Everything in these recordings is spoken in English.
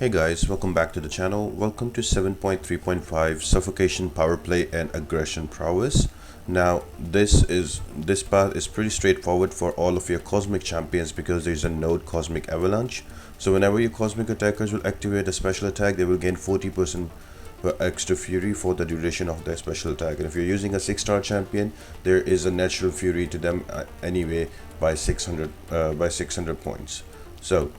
Hey guys, welcome back to the channel. Welcome to 7.3.5 Suffocation, Powerplay and Aggression Prowess. Now this path is pretty straightforward for all of your cosmic champions because there's a node Cosmic Avalanche. So whenever your cosmic attackers will activate a special attack, they will gain 40% extra fury for the duration of their special attack. And if you're using a 6-star champion, there is a natural fury to them anyway by 600 points. So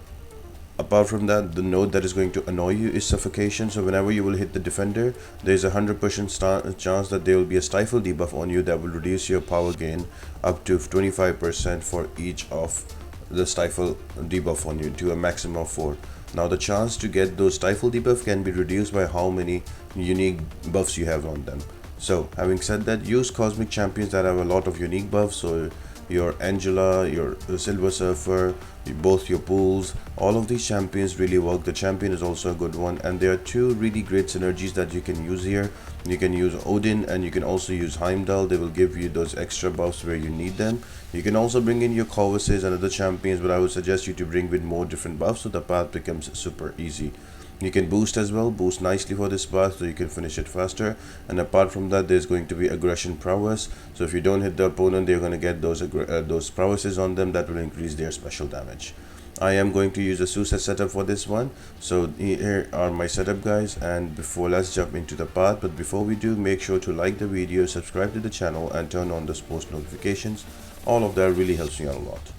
apart from that, the node that is going to annoy you is Suffocation. So whenever you will hit the defender, there's a 100% chance that there will be a stifle debuff on you that will reduce your power gain up to 25% for each of the stifle debuff on you to a maximum of 4. Now the chance to get those stifle debuff can be reduced by how many unique buffs you have on them. So having said that, use cosmic champions that have a lot of unique buffs. So your Angela, your Silver Surfer, both your pools, all of these champions really work. The champion is also a good one, and there are two really great synergies that you can use here. You can use Odin and you can also use Heimdall. They will give you those extra buffs where you need them. You can also bring in your Prowesses and other champions, but I would suggest you to bring with more different buffs so the path becomes super easy. You can boost as well, boost nicely for this path so you can finish it faster. And apart from that, there's going to be Aggression Prowess. So if you don't hit the opponent, they're going to get those Prowesses on them that will increase their special damage. I am going to use a Suicide setup for this one. So here are my setup guys, and let's jump into the path. But before we do, make sure to like the video, subscribe to the channel and turn on those post notifications. All of that really helps me out a lot.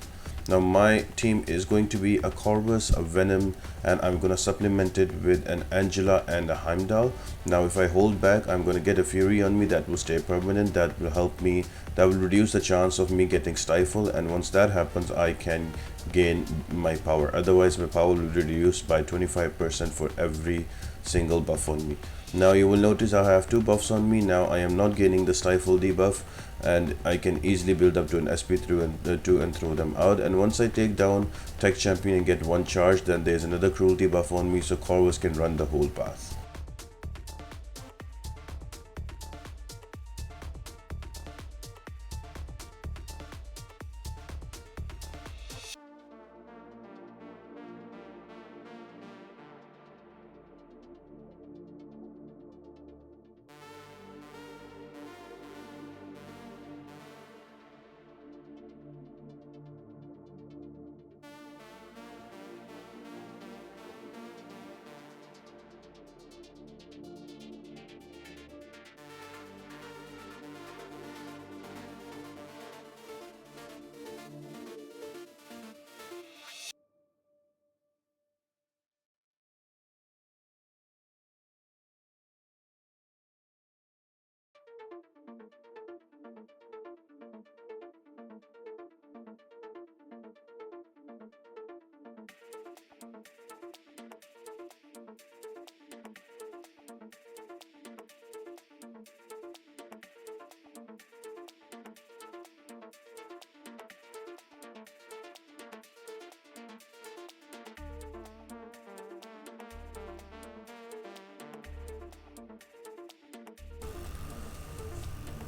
Now my team is going to be a Corvus, a Venom, and I'm going to supplement it with an Angela and a Heimdall. Now if I hold back, I'm going to get a Fury on me that will stay permanent, that will help me, that will reduce the chance of me getting stifled, and once that happens I can gain my power. Otherwise my power will reduce by 25% for every single buff on me. Now you will notice I have 2 buffs on me. Now I am not gaining the stifle debuff, and I can easily build up to an SP2 and throw them out. And once I take down Tech Champion and get 1 charge, then there's another cruelty buff on me, so Corvus can run the whole path.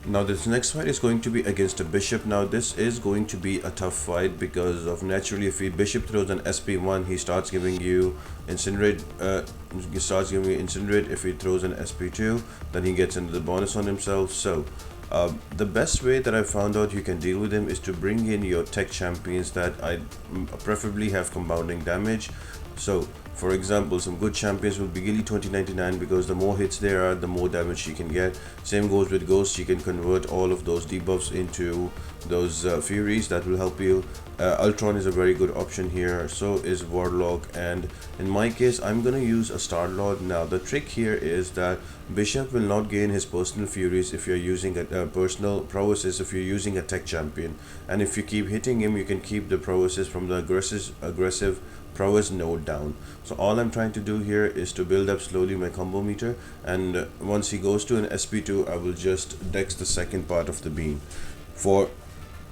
Now this next fight is going to be against a Bishop. Now this is going to be a tough fight because of naturally if Bishop throws an SP1, he starts giving you Incinerate. If he throws an SP2, then he gets another bonus on himself. So the best way that I found out you can deal with him is to bring in your tech champions that I preferably have compounding damage. So for example, some good champions will be Gilly 2099 because the more hits there are, the more damage she can get. Same goes with Ghost. She can convert all of those debuffs into those Furies that will help you. Ultron is a very good option here, so is Warlock, and in my case I'm gonna use a Star-Lord. Now the trick here is that Bishop will not gain his personal Furies if you're using a personal Prowesses if you're using a tech champion, and if you keep hitting him you can keep the Prowesses from the aggressive Prowess node down. So all I'm trying to do here is to build up slowly my combo meter, and once he goes to an SP2 I will just dex the second part of the beam.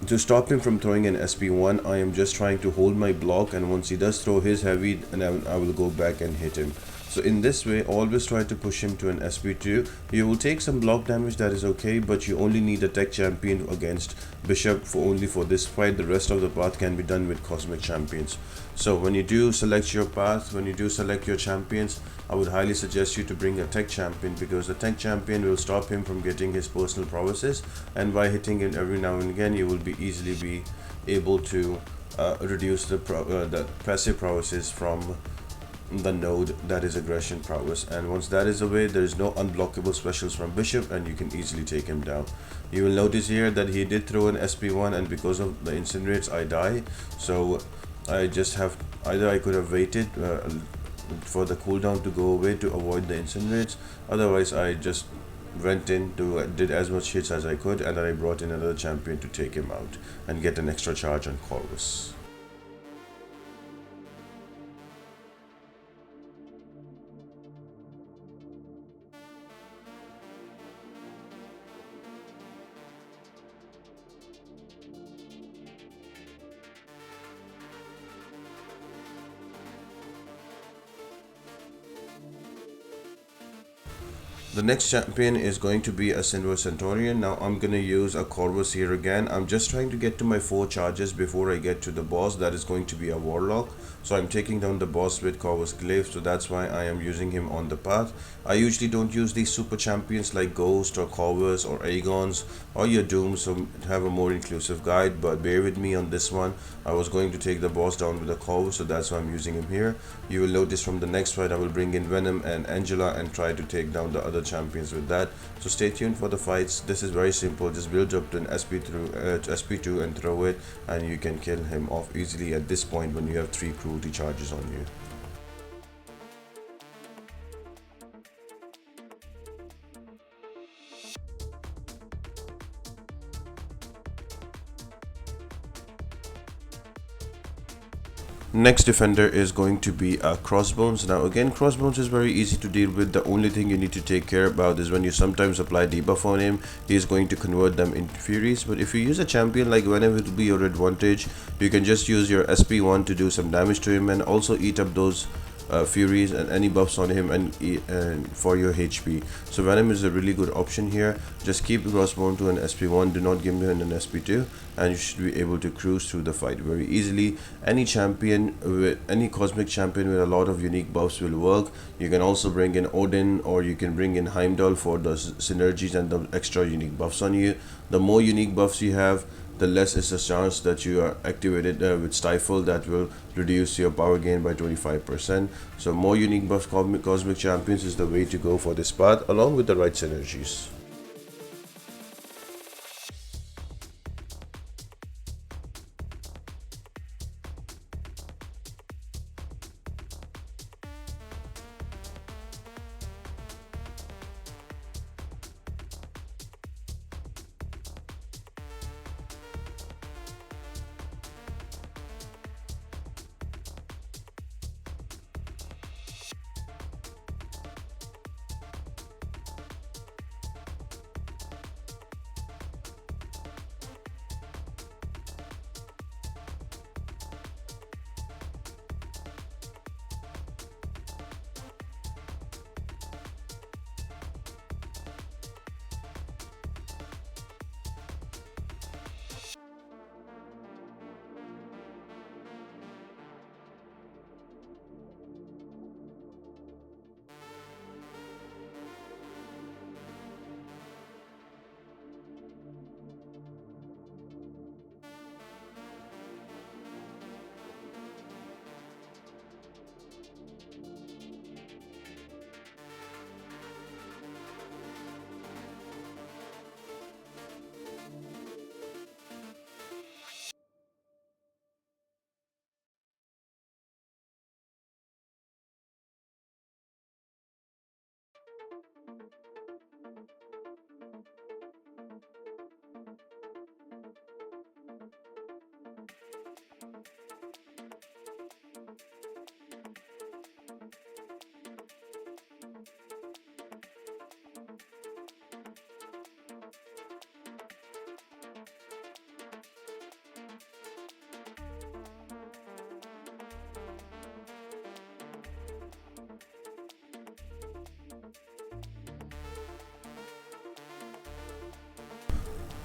To stop him from throwing an SP1, I am just trying to hold my block, and once he does throw his heavy, and I will go back and hit him. So in this way, always try to push him to an SP2. You will take some block damage, that is okay, but you only need a tech champion against Bishop only for this fight. The rest of the path can be done with cosmic champions. So when you do select your path, when you do select your champions, I would highly suggest you to bring a tech champion, because the tech champion will stop him from getting his personal prowesses, and by hitting him every now and again, you will be easily be able to reduce the passive prowesses from the node that is aggression prowess. And once that is away, there is no unblockable specials from bishop, and you can easily take him down. You will notice here that he did throw an SP1, and because of the incinerates I die. So I just have, either I could have waited for the cooldown to go away to avoid the incinerates, otherwise I just went in to did as much hits as I could, and then I brought in another champion to take him out and get an extra charge on Corvus. The next champion is going to be a Silver Centurion. Now I'm going to use a Corvus here again. I'm just trying to get to my 4 charges before I get to the boss. That is going to be a Warlock. So I'm taking down the boss with Corvus Glaive, so that's why I am using him on the path. I usually don't use these super champions like Ghost or Corvus or Aegons or your Doom, so have a more inclusive guide, but bear with me on this one. I was going to take the boss down with a Corvus, so that's why I'm using him here. You will notice from the next fight I will bring in Venom and Angela and try to take down the other champions with that. So stay tuned for the fights. This is very simple. Just build up to an SP2 and throw it, and you can kill him off easily at this point when you have 3 cruelty charges on you. Next defender is going to be Crossbones. Now again, Crossbones is very easy to deal with. The only thing you need to take care about is when you sometimes apply debuff on him, he is going to convert them into Furies. But if you use a champion like Venom, it will be your advantage. You can just use your SP1 to do some damage to him and also eat up those Furies and any buffs on him and for your HP. So Venom is a really good option here. Just keep Crossbone to an SP1, do not give him an SP2, and you should be able to cruise through the fight very easily. Any champion with any cosmic champion with a lot of unique buffs will work. You can also bring in Odin, or you can bring in Heimdall for the synergies and the extra unique buffs on you. The more unique buffs you have, the less is the chance that you are activated with Stifle, that will reduce your power gain by 25%. So more unique buffs, cosmic champions is the way to go for this path, along with the right synergies.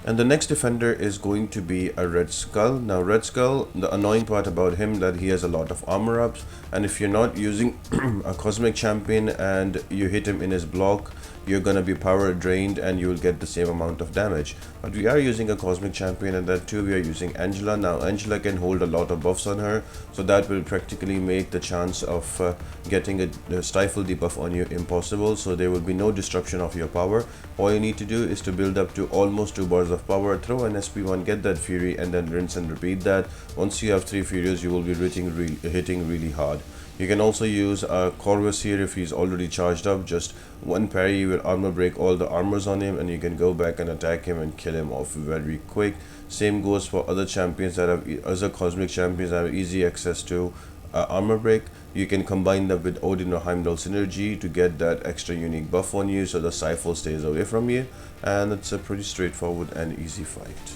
And the next defender is going to be a Red Skull. Now Red Skull, the annoying part about him that he has a lot of armor ups, and if you're not using a Cosmic Champion and you hit him in his block, you're gonna be power drained and you'll get the same amount of damage. But we are using a Cosmic Champion, and that too we are using Angela. Now Angela can hold a lot of buffs on her, so that will practically make the chance of getting a stifle debuff on you impossible, so there will be no disruption of your power. All you need to do is to build up to almost 2 bars of power, throw an SP1, get that Fury, and then rinse and repeat that. Once you have 3 Furios, you will be hitting really hard. You can also use Prowess here if he's already charged up. Just one parry will armor break all the armors on him, and you can go back and attack him and kill him off very quick. Same goes for other champions that have other Cosmic Champions that have easy access to armor break. You can combine that with Odin or Heimdall synergy to get that extra unique buff on you, so the Cypher stays away from you, and it's a pretty straightforward and easy fight.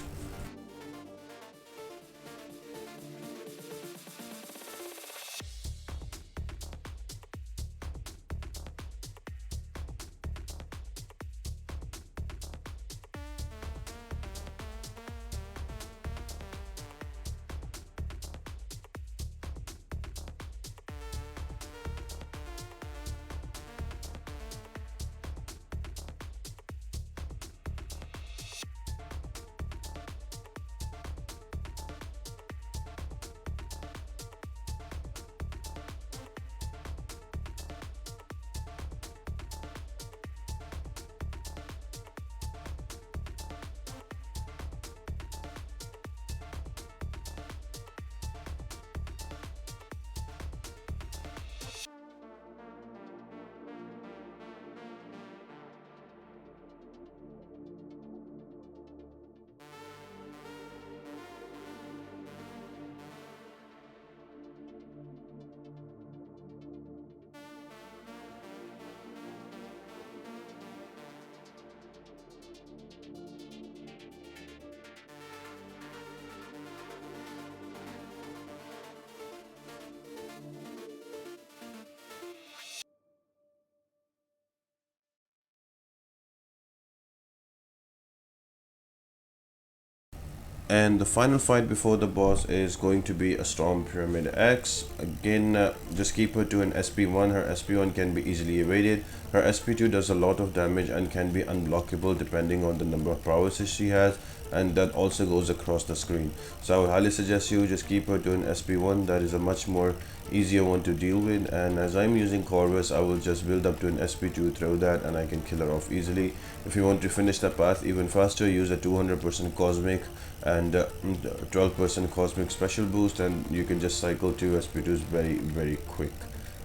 And the final fight before the boss is going to be a Storm Pyramid X. Again, just keep her to an SP1. Her SP1 can be easily evaded. Her SP2 does a lot of damage and can be unblockable depending on the number of prowesses she has, and that also goes across the screen. So I would highly suggest you just keep her to an SP1. That is a much more easier one to deal with, and as I'm using Prowess, I will just build up to an SP2, throw that, and I can kill her off easily. If you want to finish the path even faster, use a 200% Cosmic and 12% Cosmic Special Boost, and you can just cycle 2 SP2s very quick.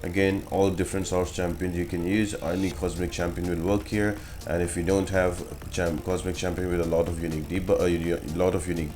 Again, all different source champions you can use. Any Cosmic Champion will work here, and if you don't have Cosmic Champion with a lot of unique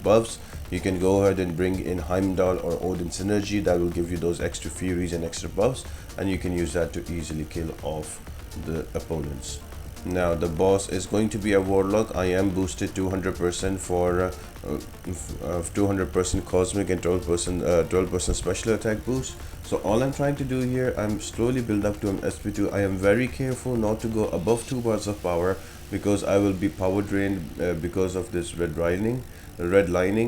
buffs, you can go ahead and bring in Heimdall or Odin synergy. That will give you those extra furies and extra buffs, and you can use that to easily kill off the opponents. Now the boss is going to be a Warlock. I am boosted 200% for 200% Cosmic and 12% special attack boost. So all I'm trying to do here, I'm slowly build up to an SP2. I am very careful not to go above 2 bars of power, because I will be power drained because of this red lining,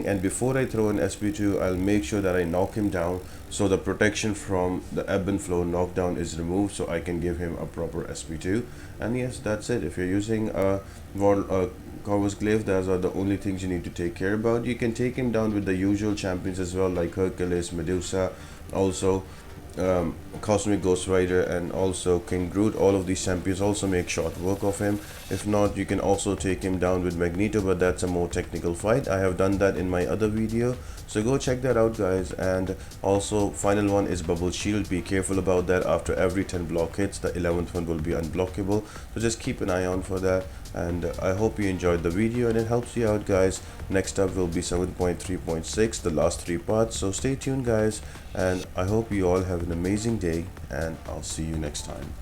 and before I throw an SP2, I'll make sure that I knock him down, so the protection from the ebb and flow knockdown is removed, so I can give him a proper SP2. And yes, that's it. If you're using a Corvus Glaive, those are the only things you need to take care about. You can take him down with the usual champions as well, like Hercules, Medusa, also Cosmic Ghost Rider, and also King Groot. All of these champions also make short work of him. If not, you can also take him down with Magneto, but that's a more technical fight. I have done that in my other video, so go check that out, guys. And also, final one is Bubble Shield. Be careful about that. After every 10 block hits, the 11th one will be unblockable, so just keep an eye on for that. And I hope you enjoyed the video and it helps you out, guys. Next up will be 7.3.6, the last 3 parts, so stay tuned, guys, and I hope you all have an amazing day, and I'll see you next time.